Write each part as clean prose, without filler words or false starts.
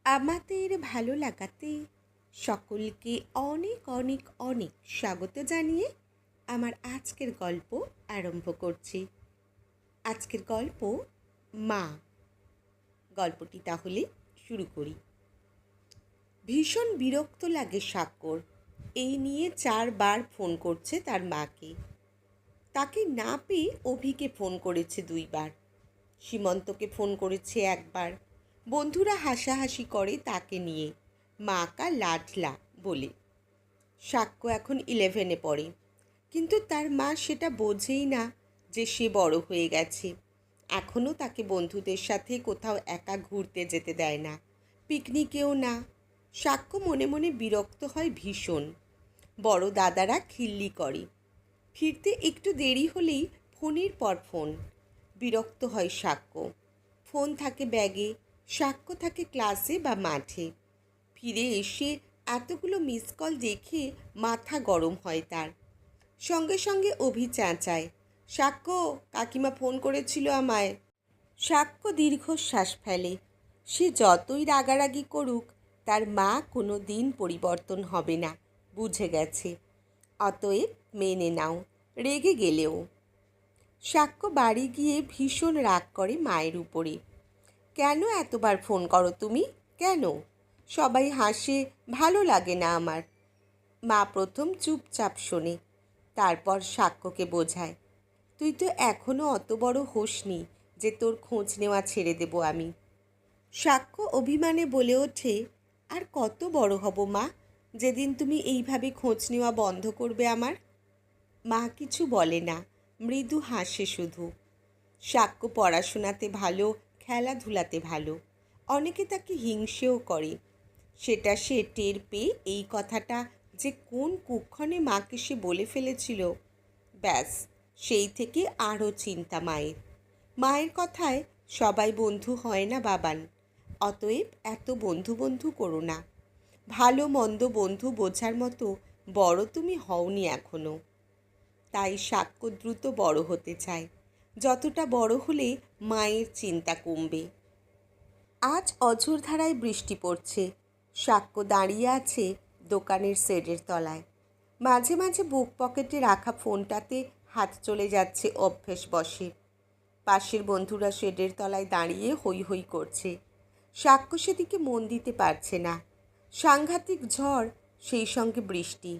আমাদের ভালো লাগাতে সকলকে অনেক অনেক অনেক স্বাগত জানিয়ে আমার আজকের গল্প আরম্ভ করছি। আজকের গল্প মা। গল্পটি তাহলে শুরু করি। ভীষণ বিরক্ত লাগে সাক্ষ্যর। এই নিয়ে 4 বার ফোন করছে তার মাকে। তাকে না পেয়ে অভিকে ফোন করেছে 2 বার, সীমন্তকে ফোন করেছে 1 বার। বন্ধুরা হাসাহাসি করে তাকে নিয়ে, মা কা লাডলা বলে। সাক্ষ্য এখন 11-এ পড়ে, কিন্তু তার মা সেটা বোঝেই না যে সে বড় হয়ে গেছে। এখনও তাকে বন্ধুদের সাথে কোথাও একা ঘুরতে যেতে দেয় না, পিকনিকেও না। সাক্ষ্য মনে মনে বিরক্ত হয় ভীষণ। বড় দাদারা খিল্লি করে, ফিরতে একটু দেরি হলেই ফোনের পর ফোন। বিরক্ত হয় সাক্ষ্য। ফোন থাকে ব্যাগে, সাক্ষ্য থাকে ক্লাসে বা মাঠে। ফিরে এসে এতগুলো মিস কল দেখে মাথা গরম হয় তার। সঙ্গে সঙ্গে অভি চেঁচায়, সাক্ষ্য, কাকিমা ফোন করেছিল আমায়। সাক্ষ্য দীর্ঘশ্বাস ফেলে। সে যতই রাগারাগি করুক, তার মা কোনো দিন পরিবর্তন হবে না, বুঝে গেছে। অতএব মেনে নাও, রেগে গেলেও। সাক্ষ্য বাড়ি গিয়ে ভীষণ রাগ করে মায়ের উপরে। কেন এতবার ফোন করো তুমি, কেন? সবাই হাসে, ভালো লাগে না আমার। মা প্রথম চুপচাপ শোনে, তারপর সাক্ষ্যকে বোঝায়, তুই তো এখনও অত বড় হোসনি যে তোর খোঁজ নেওয়া ছেড়ে দেব আমি। সাক্ষ্য অভিমানে বলে ওঠে, আর কত বড় হব মা, যেদিন তুমি এইভাবে খোঁজ নেওয়া বন্ধ করবে আমার? মা কিছু বলে না, মৃদু হাসে শুধু। সাক্ষ্য পড়াশোনাতে ভালো, খেলাধুলাতে ভালো। অনেকে তাকে হিংসেও করে। সেটা সে টের পেয়ে এই কথাটা যে কোন কুক্ষণে মাকে সে বলে ফেলেছিল, ব্যাস সেই থেকে আরও চিন্তা মায়ের। মায়ের কথায় সবাই বন্ধু হয় না বাবান, অতএব এত বন্ধু বন্ধু করো না। ভালো মন্দ বন্ধু বোঝার মতো বড় তুমি হওনি এখনও। তাই সাক্ষ্য দ্রুত বড় হতে চায়, যতটা বড় হলে মায়ের চিন্তা কমবে। আজ অঝোরধারায় বৃষ্টি পড়ছে। সাক্ষ্য দাঁড়িয়ে আছে দোকানের শেডের তলায়। মাঝে মাঝে বুক পকেটে রাখা ফোনটাতে হাত চলে যাচ্ছে অভ্যেস বশে। পাশের বন্ধুরা শেডের তলায় দাঁড়িয়ে হৈ হৈ করছে। সাক্ষ্য সেদিকে মন দিতে পারছে না। সাংঘাতিক ঝড়, সেই সঙ্গে বৃষ্টি।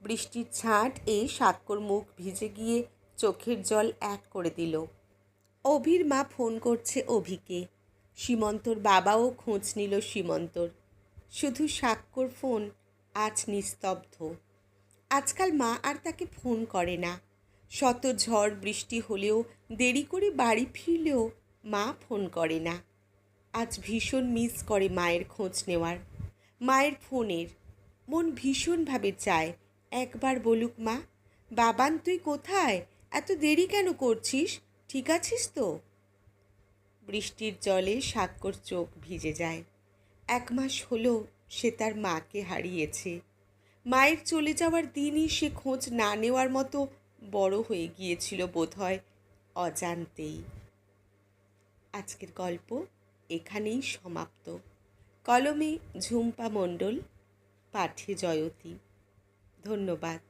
বৃষ্টির ছাঁট সাক্ষ্যর মুখ ভিজে গিয়ে চোখের জল এক করে দিল। অভির মা ফোন করছে অভিকে। সীমন্তর বাবাও খোঁজ নিল সীমন্তর। শুধু সাক্ষ্যর ফোন আজ নিস্তব্ধ। আজকাল মা আর তাকে ফোন করে না। শত ঝড় বৃষ্টি হলেও, দেরি করে বাড়ি ফিরলেও মা ফোন করে না। আজ ভীষণ মিস করে মায়ের খোঁজ নেওয়ার, মায়ের ফোনের। মন ভীষণভাবে চায় একবার বলুক মা, বাবান তুই কোথায়, এত দেরি কেন করছিস, ঠিক আছিস তো? বৃষ্টির জলে সাক্ষ্যর চোখ ভিজে যায়। 1 মাস হলো সে তার মাকে হারিয়েছে। মায়ের চলে যাওয়ার দিনই সে খোঁজ না নেওয়ার মতো বড় হয়ে গিয়েছিল বোধহয়, অজান্তেই। আজকের গল্প এখানেই সমাপ্ত। কলমে ঝুম্পা মণ্ডল, পাঠে জয়তী। ধন্যবাদ।